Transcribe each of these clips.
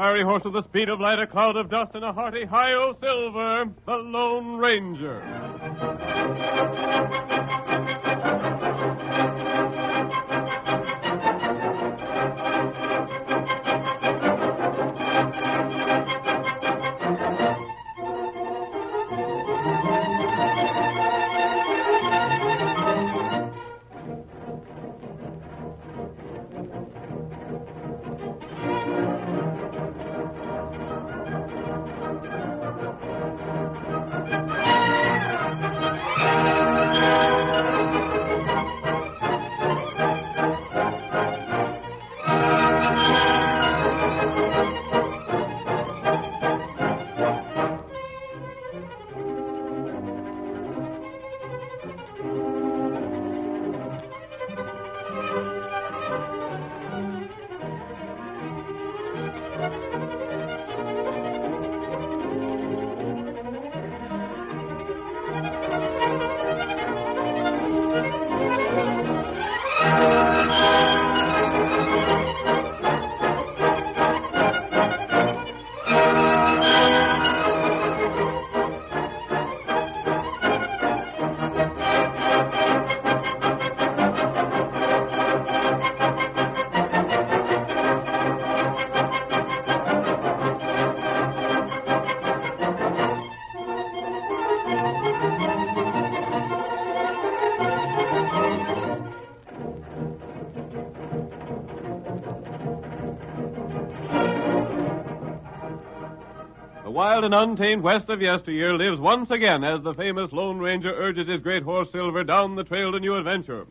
fiery horse with the speed of light, a cloud of dust, and a hearty hi-yo silver, the Lone Ranger. The wild and untamed west of yesteryear lives once again as the famous Lone Ranger urges his great horse Silver down the trail to new adventure.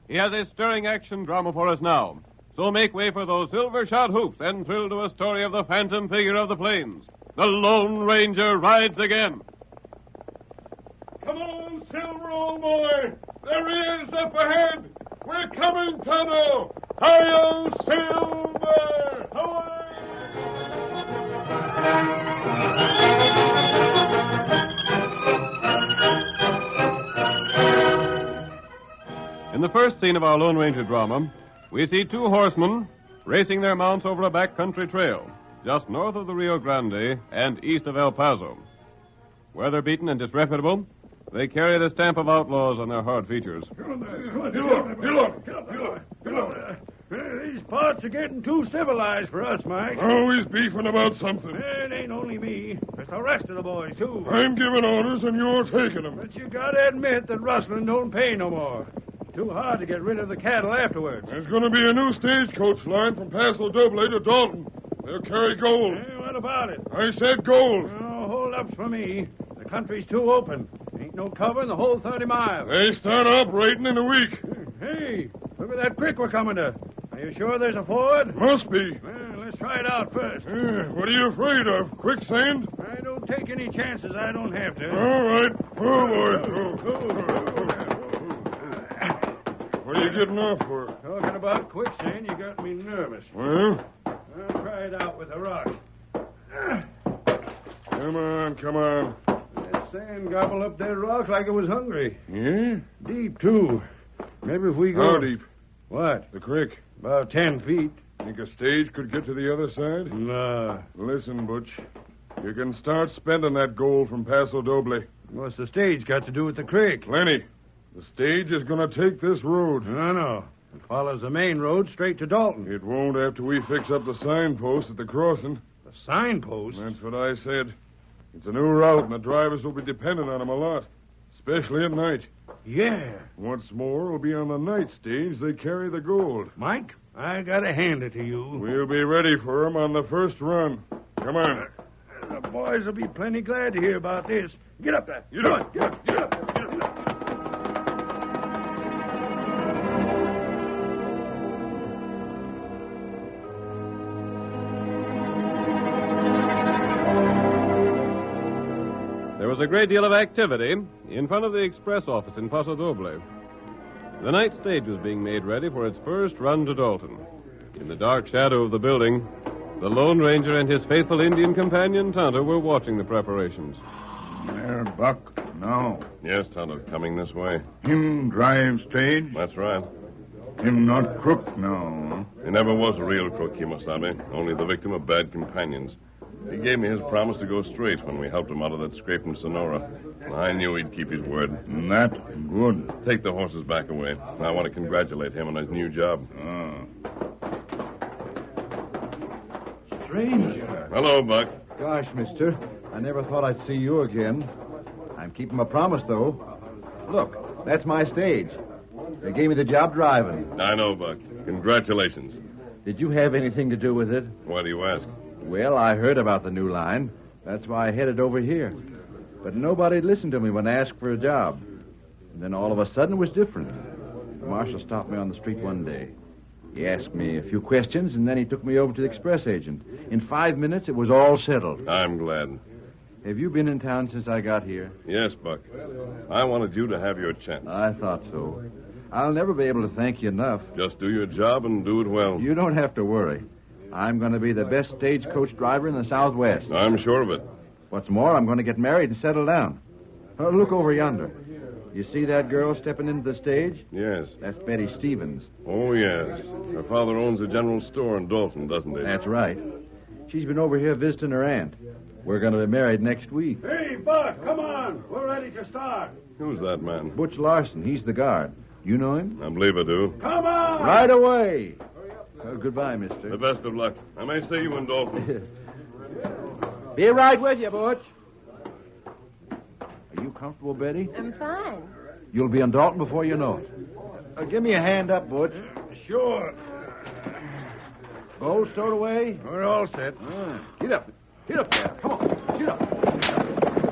He has a stirring action drama for us now. So make way for those silver-shod hoofs and thrill to a story of the phantom figure of the plains. The Lone Ranger rides again. Come on, Silver, old boy. There he is up ahead. We're coming, Tonto. Hi-yo, Silver! Away! In the first scene of our Lone Ranger drama, we see two horsemen racing their mounts over a backcountry trail, just north of the Rio Grande and east of El Paso. Weather-beaten and disreputable, they carry the stamp of outlaws on their hard features. These parts are getting too civilized for us, Mike. Always beefing about something. It ain't only me. It's the rest of the boys, too. I'm giving orders and you're taking them. But you gotta admit that rustling don't pay no more. Too hard to get rid of the cattle afterwards. There's going to be a new stagecoach line from Paso Doble to Dalton. They'll carry gold. Hey, what about it? I said gold. No hold-ups for me. The country's too open. Ain't no cover in the whole 30 miles. They start operating in a week. Hey, look at that creek we're coming to. Are you sure there's a ford? Must be. Well, let's try it out first. What are you afraid of? Quicksand? I don't take any chances I don't have to. All right. Oh, boy. What are you getting off for? Talking about quicksand, you got me nervous. Well? I'll try it out with a rock. Come on. That sand gobbled up that rock like it was hungry. Yeah? Deep, too. Maybe if we go... How deep? What? The creek. About 10 feet. Think a stage could get to the other side? Nah. Listen, Butch. You can start spending that gold from Paso Doble. What's the stage got to do with the creek? Plenty. The stage is going to take this road. No. It follows the main road straight to Dalton. It won't after we fix up the signpost at the crossing. The signpost? That's what I said. It's a new route, and the drivers will be dependent on them a lot, especially at night. Yeah. What's more, it'll be on the night stage they carry the gold. Mike, I gotta hand it to you. We'll be ready for them on the first run. Come on. The boys will be plenty glad to hear about this. Get up there. Get up. There was a great deal of activity in front of the express office in Paso Doble. The night stage was being made ready for its first run to Dalton. In the dark shadow of the building, the Lone Ranger and his faithful Indian companion, Tonto, were watching the preparations. There, Buck. Now. Yes, Tonto, coming this way. Him drive stage? That's right. Him not crook now, He never was a real crook, Kimasabi. Only the victim of bad companions. He gave me his promise to go straight when we helped him out of that scrape in Sonora. I knew he'd keep his word. huh? That good. Take the horses back away. I want to congratulate him on his new job. Stranger. Hello, Buck. Gosh, mister, I never thought I'd see you again. I'm keeping my promise, though. Look, that's my stage. They gave me the job driving. I know, Buck. Congratulations. Did you have anything to do with it? Why do you ask? Well, I heard about the new line. That's why I headed over here. But nobody listened to me when I asked for a job. And then all of a sudden it was different. The marshal stopped me on the street one day. He asked me a few questions, and then he took me over to the express agent. In 5 minutes, it was all settled. I'm glad. Have you been in town since I got here? Yes, Buck. I wanted you to have your chance. I thought so. I'll never be able to thank you enough. Just do your job and do it well. You don't have to worry. I'm going to be the best stagecoach driver in the Southwest. I'm sure of it. What's more, I'm going to get married and settle down. Oh, look over yonder. You see that girl stepping into the stage? Yes. That's Betty Stevens. Oh, yes. Her father owns a general store in Dalton, doesn't he? That's right. She's been over here visiting her aunt. We're going to be married next week. Hey, Buck, come on. We're ready to start. Who's that man? Butch Larson. He's the guard. You know him? I believe I do. Come on. Right away. Goodbye, The mister. best of luck. I may see you in Dalton. Be right with you, Butch. Are you comfortable, Betty? I'm fine. You'll be in Dalton before you know it. Give me a hand up, Butch. Sure. Gold stowed away? We're all set. Get up. Get up there. Come on. Get up.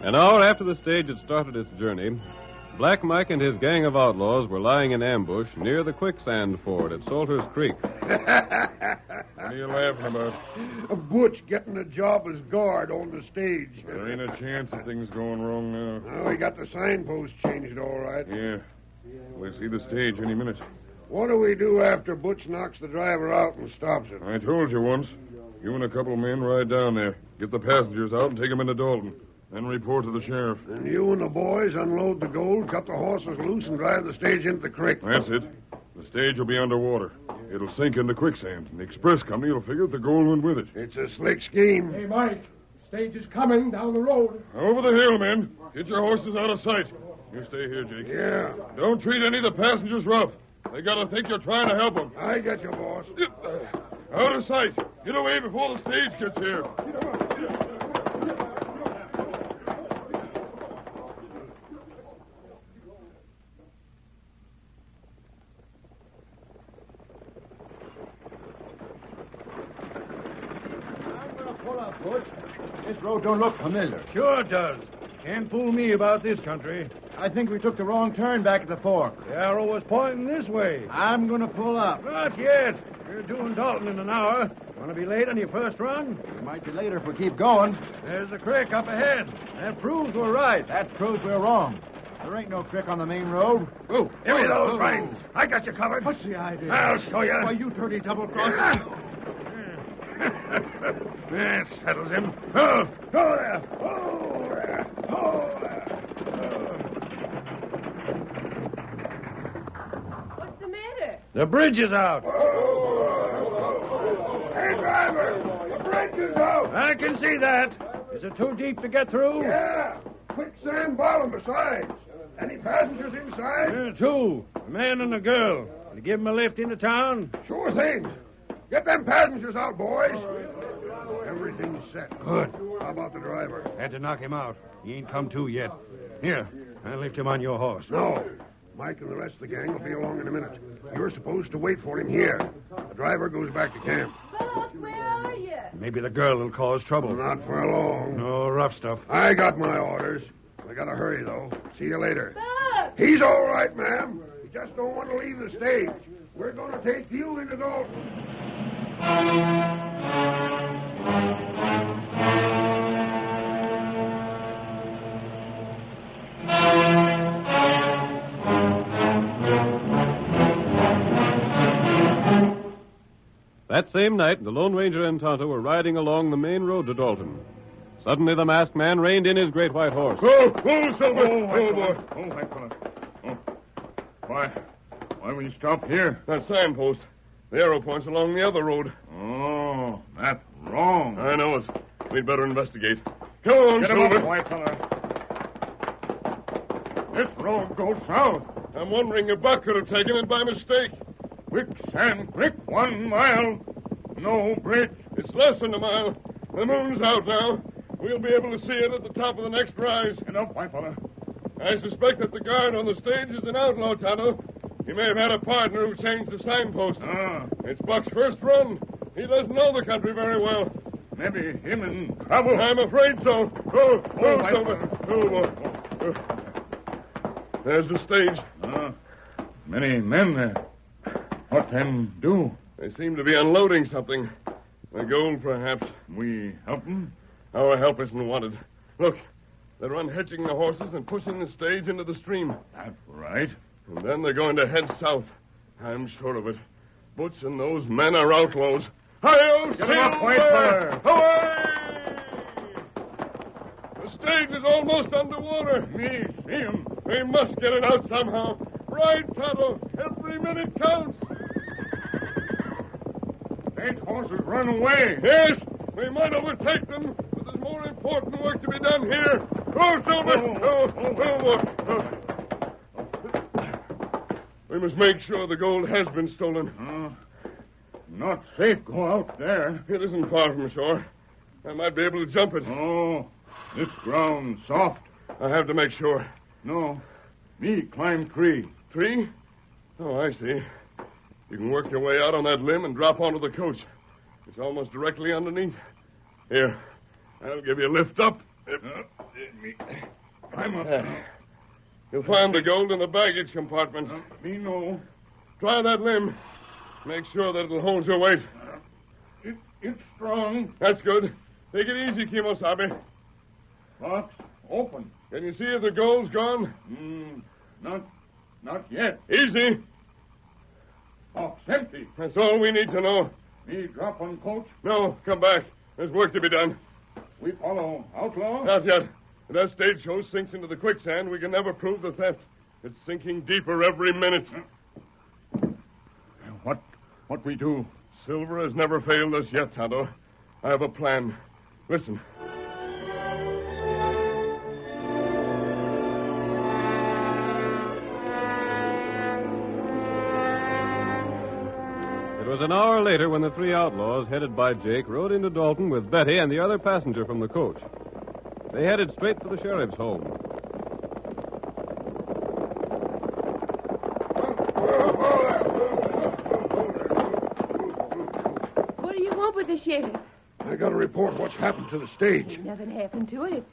An hour after the stage had started its journey, Black Mike and his gang of outlaws were lying in ambush near the quicksand ford at Salter's Creek. What are you laughing about? Butch getting a job as guard on the stage. There ain't a chance of things going wrong now. Oh, we got the signpost changed all right. Yeah. We'll see the stage any minute. What do we do after Butch knocks the driver out and stops it? I told you once. You and a couple of men ride down there. Get the passengers out and take them into Dalton. Then report to the sheriff. And you and the boys unload the gold, cut the horses loose, and drive the stage into the creek. That's it. The stage will be underwater. It'll sink into quicksand. And the express company will figure the gold went with it. It's a slick scheme. Hey, Mike, stage is coming down the road. Over the hill, men. Get your horses out of sight. You stay here, Jake. Yeah, Don't treat any of the passengers rough. They gotta think you're trying to help them. I get you, boss. Out of sight. Get away before the stage gets here. Pull up, Butch. This road don't look familiar. Sure it does. Can't fool me about this country. I think we took the wrong turn back at the fork. The arrow was pointing this way. I'm going to pull up. Not yet. You're doing Dalton in an hour. Want to be late on your first run? It might be later if we keep going. There's a creek up ahead. That proves we're right. That proves we're wrong. There ain't no creek on the main road. Oh, give me those reins. I got you covered. What's the idea? I'll show you. Why, you dirty double-crosser. That settles him. Oh, there. Oh, there. Oh, there. What's the matter? The bridge is out. Hey, driver. The bridge is out. I can see that. Is it too deep to get through? Yeah. Quicksand bottom besides. Any passengers inside? Two. A man and a girl. Can you give them a lift into town? Sure thing. Get them passengers out, boys. Everything's set. Good. How about the driver? Had to knock him out. He ain't come to yet. Here, I'll lift him on your horse. No. Mike and the rest of the gang will be along in a minute. You're supposed to wait for him here. The driver goes back to camp. Buck, where are you? Maybe the girl will cause trouble. Not for long. No, rough stuff. I got my orders. I gotta hurry, though. See you later. Buck! He's all right, ma'am. He just don't want to leave the stage. We're going to take you into Dalton. That same night, the Lone Ranger and Tonto were riding along the main road to Dalton. Suddenly, the masked man reined in his great white horse. Whoa, Silver! Oh, boy. Oh, white fella. Oh. Why will you stop here? That signpost. The arrow points along the other road. Oh, that's wrong. I know it. We'd better investigate. Come on, Get him Silver. up, white fella. This road goes south. I'm wondering if Buck could have taken it by mistake. Quicksand Creek, 1 mile. No bridge. It's less than a mile. The moon's out now. We'll be able to see it at the top of the next rise. Get up, white fella. I suspect that the guard on the stage is an outlaw, Tonto. He may have had a partner who changed the signpost. It's Buck's first run. He doesn't know the country very well. Maybe him in trouble. I'm afraid so. Go, white Silver. fella. There's the stage. Many men there. What then do? They seem to be unloading something. The gold, perhaps. We help them? Our help isn't wanted. Look, they're unhitching the horses and pushing the stage into the stream. That's right. And then they're going to head south. I'm sure of it. Butch and those men are outlaws. Hi-yo, Get 'em up, Silver! white fella. Away! The stage is almost underwater. Me see him. We must get it out somehow. Right, Tonto. Every minute counts. Eight horses run away. Yes, we might overtake them, but there's more important work to be done here. Go, Silver! We must make sure the gold has been stolen. Not safe go out there. It isn't far from shore. I might be able to jump it. Oh, this ground soft. I have to make sure. No, me climb tree. Tree? Oh, I see. You can work your way out on that limb and drop onto the coach. It's almost directly underneath. Here, I'll give you a lift up. Climb up. You'll find the gold in the baggage compartment. Me know. Try that limb. Make sure that it'll hold your weight. It's strong. That's good. Take it easy, Kimosabe. Box open. Can you see if the gold's gone? Not yet. Easy. Box empty. That's all we need to know. Me drop on coach. No, come back. There's work to be done. We follow outlaw. Not yet. If that stagecoach sinks into the quicksand, we can never prove the theft. It's sinking deeper every minute. What we do? Silver has never failed us yet, Tonto. I have a plan. Listen. It was an hour later when the three outlaws, headed by Jake, rode into Dalton with Betty and the other passenger from the coach. They headed straight for the sheriff's home. What do you want with the sheriff? I got to report what's happened to the stage. Nothing happened to it.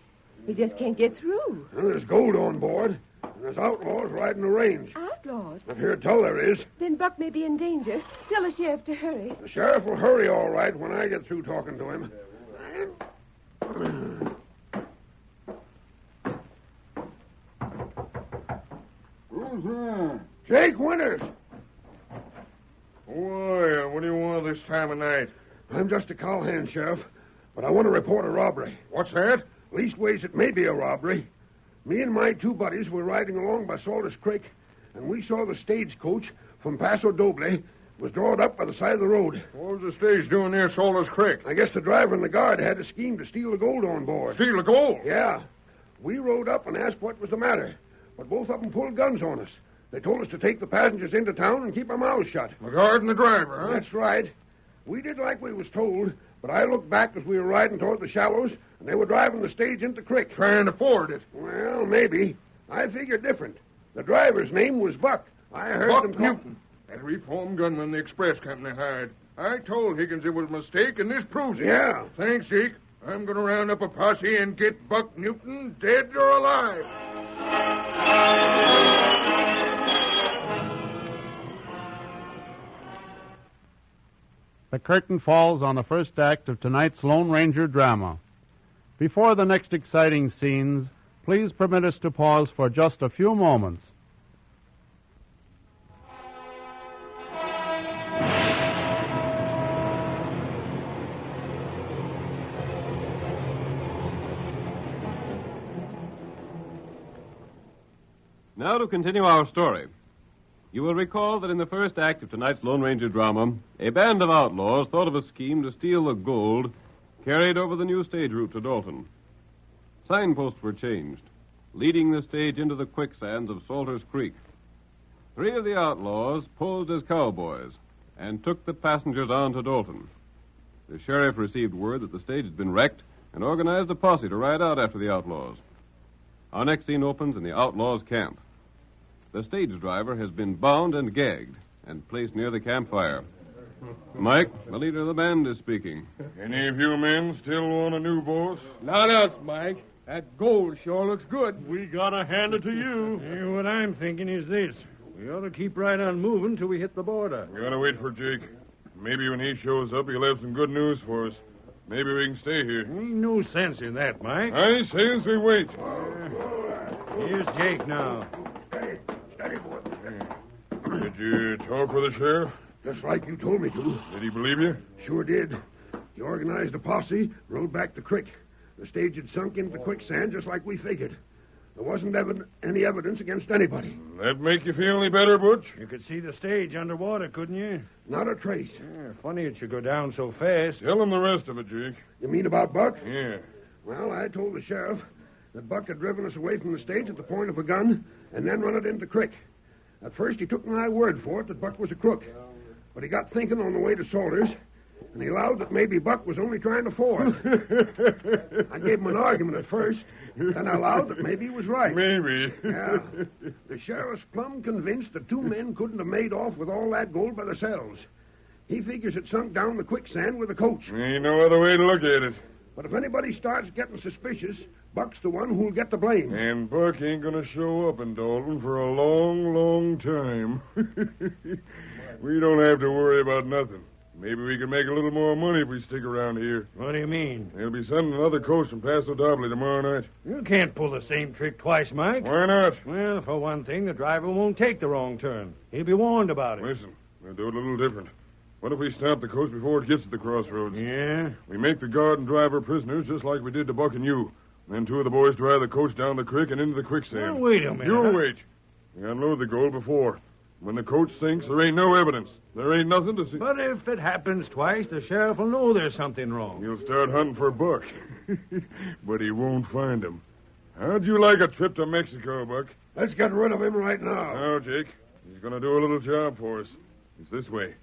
He just can't get through. Well, there's gold on board, and there's outlaws riding the range. Outlaws? I've heard tell there is. Then Buck may be in danger. Tell the sheriff to hurry. The sheriff will hurry all right when I get through talking to him. Who's that? Jake Winters. Boy, what do you want this time of night? I'm just a cowhand, Sheriff, but I want to report a robbery. What's that? Leastways, it may be a robbery. Me and my two buddies were riding along by Salters Creek, and we saw the stagecoach from Paso Doble was drawn up by the side of the road. What was the stage doing near Salters Creek? I guess the driver and the guard had a scheme to steal the gold on board. Steal the gold? Yeah. We rode up and asked what was the matter, but both of them pulled guns on us. They told us to take the passengers into town and keep our mouths shut. The guard and the driver, huh? That's right. We did like we was told, but I looked back as we were riding toward the shallows, and they were driving the stage into the creek. Trying to ford it. Well, maybe. I figured different. The driver's name was Buck. I heard Buck them talk- Newton. That reformed gunman the express company hired. I told Higgins it was a mistake, and this proves it. Yeah. Thanks, Zeke. I'm going to round up a posse and get Buck Newton dead or alive. The curtain falls on the first act of tonight's Lone Ranger drama. Before the next exciting scenes, please permit us to pause for just a few moments. Now to continue our story. You will recall that in the first act of tonight's Lone Ranger drama, a band of outlaws thought of a scheme to steal the gold carried over the new stage route to Dalton. Signposts were changed, leading the stage into the quicksands of Salter's Creek. 3 of the outlaws posed as cowboys and took the passengers on to Dalton. The sheriff received word that the stage had been wrecked and organized a posse to ride out after the outlaws. Our next scene opens in the outlaws' camp. The stage driver has been bound and gagged and placed near the campfire. Mike, the leader of the band, is speaking. Any of you men still want a new boss? Not us, Mike. That gold sure looks good. We gotta hand it to you. What I'm thinking is this. We ought to keep right on moving till we hit the border. We gotta wait for Jake. Maybe when he shows up, he'll have some good news for us. Maybe we can stay here. Ain't no sense in that, Mike. I say as we wait. Here's Jake now. Steady, boy. Did you talk with the sheriff? Just like you told me to. Did he believe you? Sure did. He organized a posse, rode back the creek. The stage had sunk into the quicksand just like we figured. There wasn't any evidence against anybody. That make you feel any better, Butch? You could see the stage underwater, couldn't you? Not a trace. Yeah, funny it should go down so fast. Tell him the rest of it, Jake. You mean about Buck? Yeah. Well, I told the sheriff that Buck had driven us away from the stage at the point of a gun and then run it into the creek. At first, he took my word for it that Buck was a crook. But he got thinking on the way to Salter's, and he allowed that maybe Buck was only trying to ford. I gave him an argument at first, then I allowed that maybe he was right. Maybe. Yeah. The sheriff's plumb convinced the 2 men couldn't have made off with all that gold by themselves. He figures it sunk down the quicksand with the coach. Ain't no other way to look at it. But if anybody starts getting suspicious, Buck's the one who'll get the blame. And Buck ain't gonna show up in Dalton for a long, long time. We don't have to worry about nothing. Maybe we can make a little more money if we stick around here. What do you mean? They'll be sending another coach from Paso Doble tomorrow night. You can't pull the same trick twice, Mike. Why not? Well, for one thing, the driver won't take the wrong turn. He'll be warned about it. Listen, we'll do it a little different. What if we stop the coach before it gets to the crossroads? Yeah? We make the guard and driver prisoners just like we did to Buck and you. Then 2 of the boys drive the coach down the creek and into the quicksand. Well, wait a minute. You huh? wait. We unload the gold before. When the coach sinks, there ain't no evidence. There ain't nothing to see. But if it happens twice, the sheriff will know there's something wrong. He'll start hunting for Buck. But he won't find him. How'd you like a trip to Mexico, Buck? Let's get rid of him right now. No, Jake. He's going to do a little job for us. It's this way.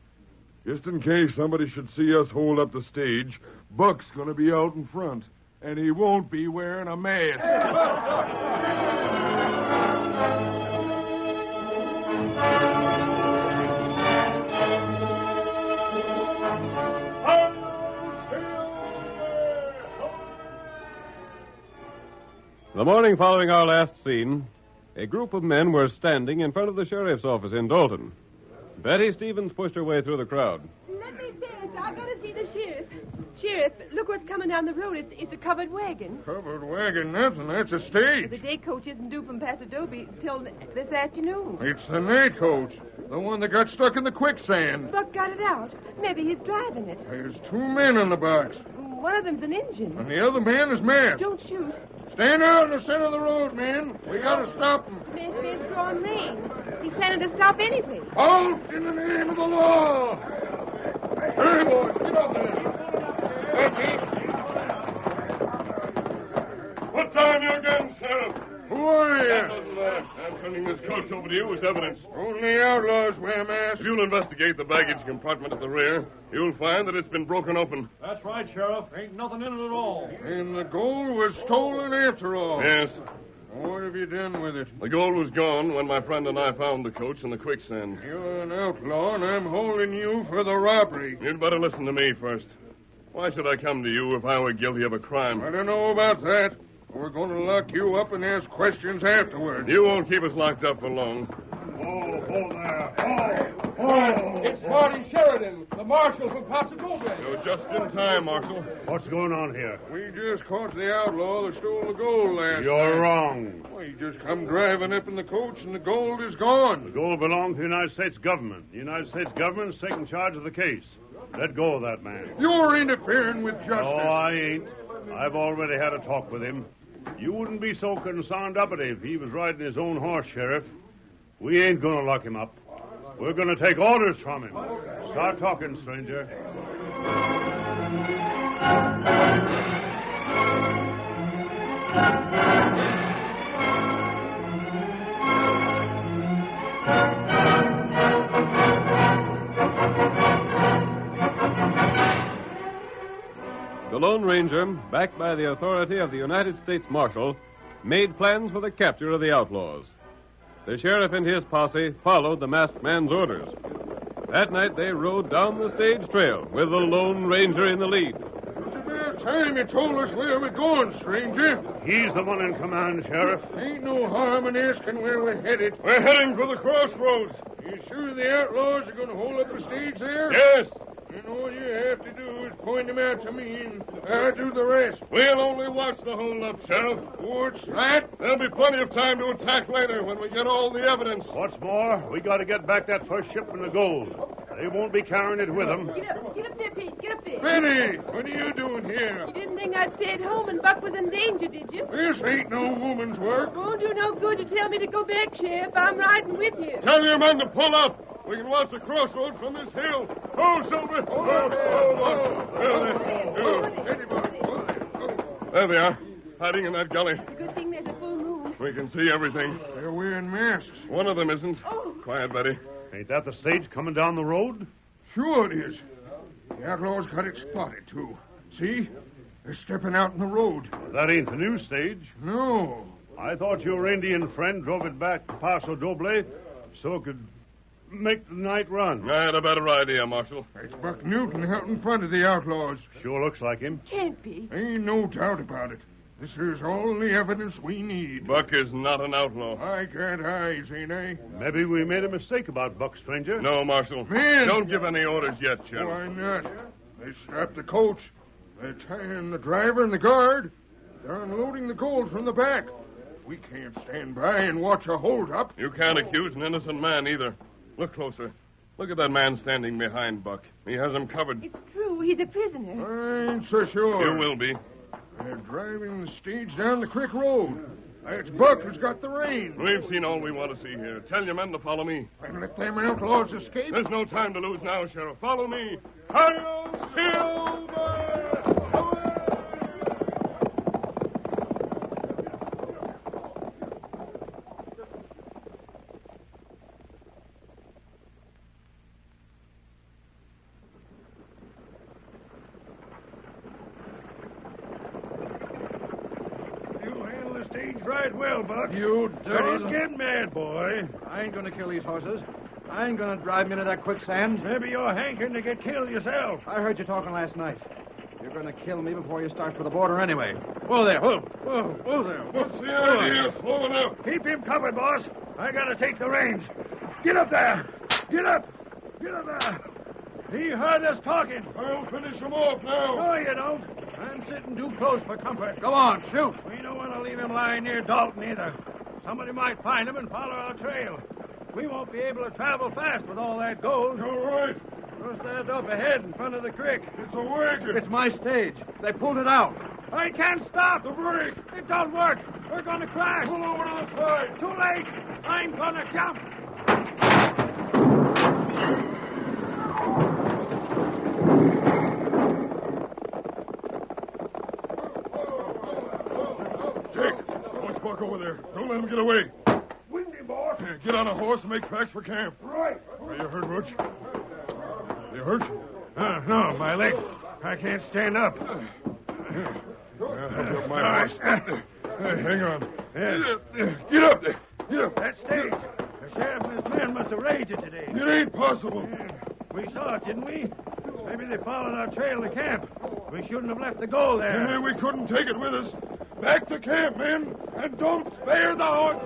Just in case somebody should see us hold up the stage, Buck's going to be out in front, and he won't be wearing a mask. The morning following our last scene, a group of men were standing in front of the sheriff's office in Dalton. Betty Stevens pushed her way through the crowd. Let me see it. I've got to see the sheriff. Sheriff, look what's coming down the road. It's a covered wagon. Covered wagon, nothing. That's a stage. The day coach isn't due from Paso Doble till this afternoon. It's the night coach. The one that got stuck in the quicksand. Buck got it out. Maybe he's driving it. There's 2 men in the box, One of them's an engine. and the other man is masked. Don't shoot. Stand out in the center of the road, men. We gotta stop him. Maybe it's drawing rain. He's planning to stop anyway. Halt in the name of the law. Hurry, boys. Get up there. That's it. What time your gun, Sheriff? Who are you? That doesn't matter. I'm turning this coach over to you as evidence. Only outlaws wear masks. If you'll investigate the baggage compartment at the rear, you'll find that it's been broken open. That's right, Sheriff. Ain't nothing in it at all. And the gold was stolen after all. Yes. What have you done with it? The gold was gone when my friend and I found the coach in the quicksand. You're an outlaw, and I'm holding you for the robbery. You'd better listen to me first. Why should I come to you if I were guilty of a crime? I don't know about that. We're going to lock you up and ask questions afterwards. You won't keep us locked up for long. Oh there. It's Marty Sheridan, the marshal from Paso Doble. You're just in time, Marshal. What's going on here? We just caught the outlaw that stole the gold last You're night. wrong. Well, he just come driving up in the coach, and the gold is gone. The gold belongs to the United States government. The United States government's taking charge of the case. Let go of that man. You're interfering with justice. No, I ain't. I've already had a talk with him. You wouldn't be so concerned uppity if he was riding his own horse, Sheriff. We ain't gonna lock him up. We're gonna take orders from him. Start talking, stranger. The Lone Ranger, backed by the authority of the United States Marshal, made plans for the capture of the outlaws. The sheriff and his posse followed the masked man's orders. That night they rode down the stage trail with the Lone Ranger in the lead. It's about time you told us where we're going, stranger. He's the one in command, Sheriff. Ain't no harm in asking where we're headed. We're heading for the crossroads. You sure the outlaws are going to hold up the stage there? Yes. And all you have to do is point them out to me, and I'll do the rest. We'll only watch the hold-up, Sheriff. What's that? There'll be plenty of time to attack later when we get all the evidence. What's more, we got to get back that first shipment of gold. They won't be carrying it with them. Get up there, Pete. Get up there. Betty, what are you doing here? You didn't think I'd stay at home and Buck was in danger, did you? This ain't no woman's work. Won't do no good to tell me to go back, Sheriff. I'm riding with you. Tell your men to pull up. We can watch the crossroads from this hill. Oh, Silver! There they are, hiding in that gully. Good thing there's a full moon. We can see everything. They're wearing masks. One of them isn't. Oh. Quiet, Betty. Ain't that the stage coming down the road? Sure it is. The outlaws got it spotted, too. See? They're stepping out in the road. That ain't the new stage. No. I thought your Indian friend drove it back to Paso Doble so it could make the night run. I had a better idea, Marshal. It's Buck Newton out in front of the outlaws. Sure looks like him. Can't be. Ain't no doubt about it. This is all the evidence we need. Buck is not an outlaw. I got eyes, ain't I? Maybe we made a mistake about Buck, stranger. No, Marshal. Men! Don't give any orders yet, Sheriff. Why not? They strapped the coach. They're tying the driver and the guard. They're unloading the gold from the back. We can't stand by and watch a hold-up. You can't accuse an innocent man, either. Look closer. Look at that man standing behind Buck. He has him covered. It's true. He's a prisoner. I ain't so sure. You will be. They're driving the stage down the creek road. That's Buck who's got the reins. We've seen all we want to see here. Tell your men to follow me. And let them outlaws escape. There's no time to lose now, Sheriff. Follow me. Hail Silver! Right well, Buck. You dirty... Don't get mad, boy. I ain't gonna kill these horses. I ain't gonna drive them into that quicksand. Maybe you're hankering to get killed yourself. I heard you talking last night. You're gonna kill me before you start for the border anyway. Whoa there, whoa. Whoa there. What's the idea? Slow enough. Keep him covered, boss. I gotta take the reins. Get up there. Get up. Get up there. He heard us talking. I'll finish him off now. No, you don't. I'm sitting too close for comfort. Go on, shoot. We don't want to leave him lying near Dalton either. Somebody might find him and follow our trail. We won't be able to travel fast with all that gold. You're right. Just that up ahead in front of the creek. It's a wagon. It's my stage. They pulled it out. I can't stop. The brake. It don't work. We're going to crash. Pull over to the side. Too late. I'm going to jump. Buck over there. Don't let him get away. Windy, boss. Get on a horse and make tracks for camp. Right. Are you hurt, Roach? You hurt? No, my leg. I can't stand up. I'll help you up my horse. Hang on. Get up there. Get up. That stage. The sheriff and his men must have raised it today. It ain't possible. We saw it, didn't we? Maybe they followed our trail to camp. We shouldn't have left the gold there. We couldn't take it with us. Back to camp, men, and don't spare the horses.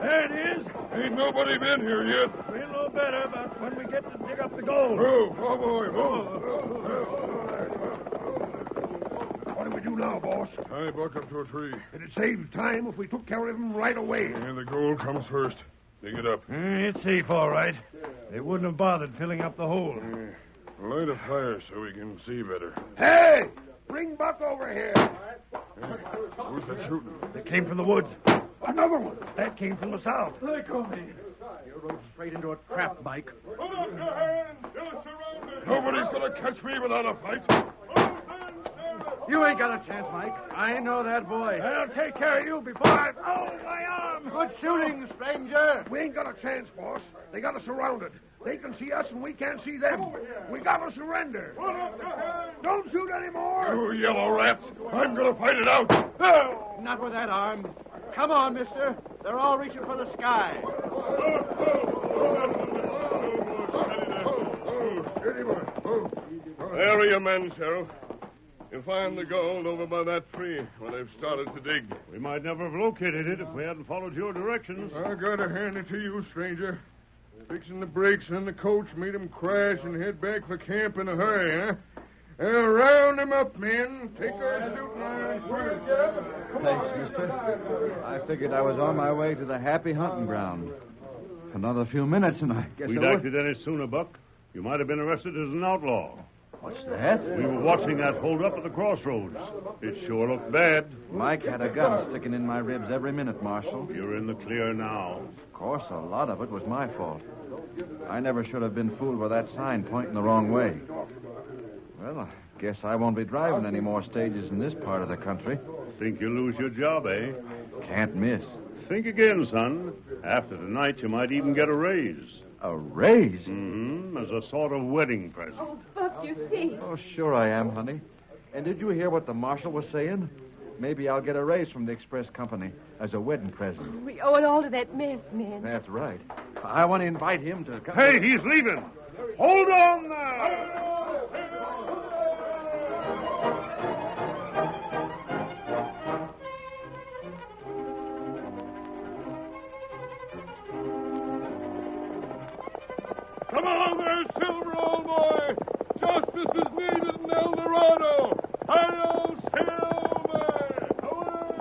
There it is. Ain't nobody been here yet. We'll know better about when we get to dig up the gold. Oh, boy. do now, boss? Tie Buck up to a tree. It'd save time if we took care of him right away. And the gold comes first. Dig it up. It's safe, all right. They wouldn't have bothered filling up the hole. Light a fire so we can see better. Hey! Bring Buck over here. Who's that shooting? They came from the woods. Another one. That came from the south. Let go me. You rode straight into a trap, Mike. Put up your hands. You're surrounded. Nobody's going to catch me without a fight. You ain't got a chance, Mike. I know that boy. I'll take care of you before I... Oh, my arm! Good shooting, stranger. We ain't got a chance, boss. They got us surrounded. They can see us and we can't see them. We got to surrender. Don't shoot anymore. You yellow rats. I'm going to fight it out. Not with that arm. Come on, mister. They're all reaching for the sky. There are your men, Sheriff. You'll find the gold over by that tree where they've started to dig. We might never have located it if we hadn't followed your directions. I gotta hand it to you, stranger. Fixing the brakes on the coach made 'em crash and head back for camp in a hurry, huh? Round 'em up, men. Take their shooting irons first. Thanks, mister. I figured I was on my way to the happy hunting ground. Another few minutes and I guess We'd acted any sooner, Buck. You might have been arrested as an outlaw. What's that? We were watching that hold-up at the crossroads. It sure looked bad. Mike had a gun sticking in my ribs every minute, Marshal. You're in the clear now. Of course, a lot of it was my fault. I never should have been fooled by that sign pointing the wrong way. Well, I guess I won't be driving any more stages in this part of the country. Think you'll lose your job, eh? Can't miss. Think again, son. After tonight, you might even get a raise. A raise? Mm-hmm. As a sort of wedding present. Oh, Buck, you see. Oh, sure I am, honey. And did you hear what the marshal was saying? Maybe I'll get a raise from the express company as a wedding present. We owe it all to that masked man. That's right. I want to invite him to come. Hey, he's leaving. Hold on there. Come on there, Silver, old boy. Justice is needed in El Dorado. Hi-yo, Silver! Away!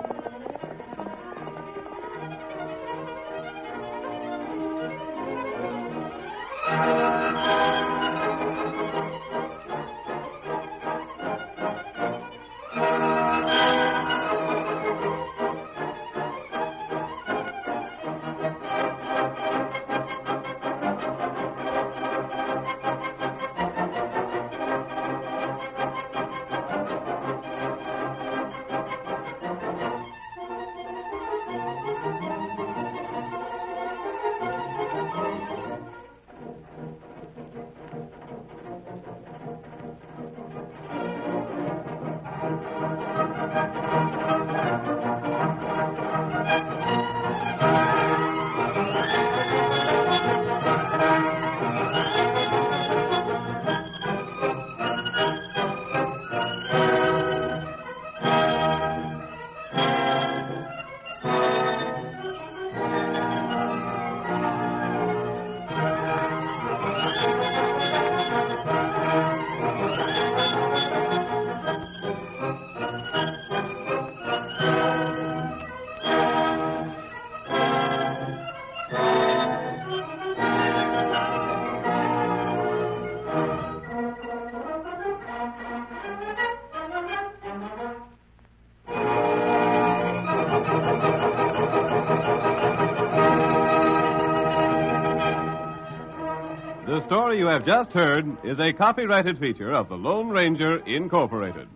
The story you have just heard is a copyrighted feature of the Lone Ranger, Incorporated.